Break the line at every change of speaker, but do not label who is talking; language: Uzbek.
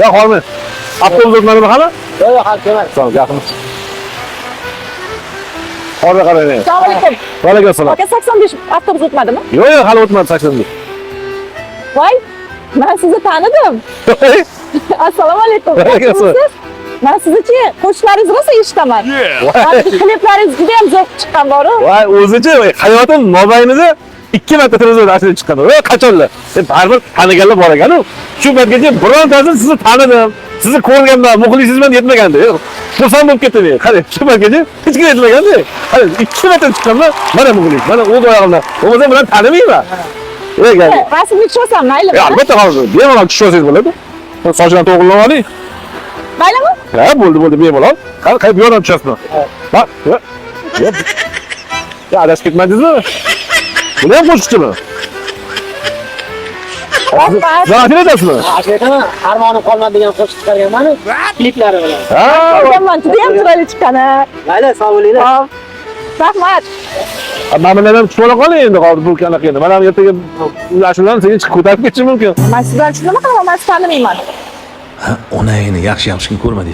Ya hormi. Avtobus o'tmadimi hali?
Yo'q, hali kelmadi.
Tamam, yaqin. Hormi qarang.
Assalomu alaykum.
Va alaykum assalom.
Aka 85 avtobus o'tmadimi?
Yo'q, hali o'tmadi 80.
Voy, men sizni tanidim. Assalomu alaykum.
Alaykum assalom.
Men sizni-chi qo'shiqlaringiz rosa eshitaman. Kliplaringiz juda ham zo'r chiqqan bor-ku.
Voy, o'zichi hayotim mobaynida 2 marta televizorda ashula chiqqan. Voy, qachonlar? Baribir taniganlar bor ekan-ku. Shu paytgacha birontasini sizni tanidim. Sizni ko'rganman, muxlisizman yetmagandi. Xursand bo'lib ketdim. Qarang, shu paytgacha hech kim yetmagandi. Qarang, 2 marta chiqqanman. Mana muxlis, mana o'z oyog'imdan. Bo'lmasa bilan tanimayman. Ey, gel.
Rasmga tushsam maylimi?
Ya, albatta hozir. Bemalol tushsangiz bo'ladi. Sochini to'g'rilab oling.
Maylimi?
Ha, bo'ldi, bemalol. Qani, qayerga bu yoqdan tushasizmi? Bak, ya, adashib ketmadingizmi? Buni ham qo'shiqchimi? Zaxira edasizmi?
Ashuladan armonim qolmadi degan qo'shiq chiqarganman. Kliplari bilan.
Ha,
Ko'rganman, juda ham chiroyli chiqqan.
Mayli, sog' bo'linglar.
Hop. Rahmat.
mana bilan tushib ola qoling endi hozir bu qanaqa endi. Mana ertaga ashulani sekin chiqib ko'tarib ketishi mumkin.
Men sizdan nima qilaman? Men sizni tanimayman.
Onangni yaxshi ham hech kim ko'rmadi.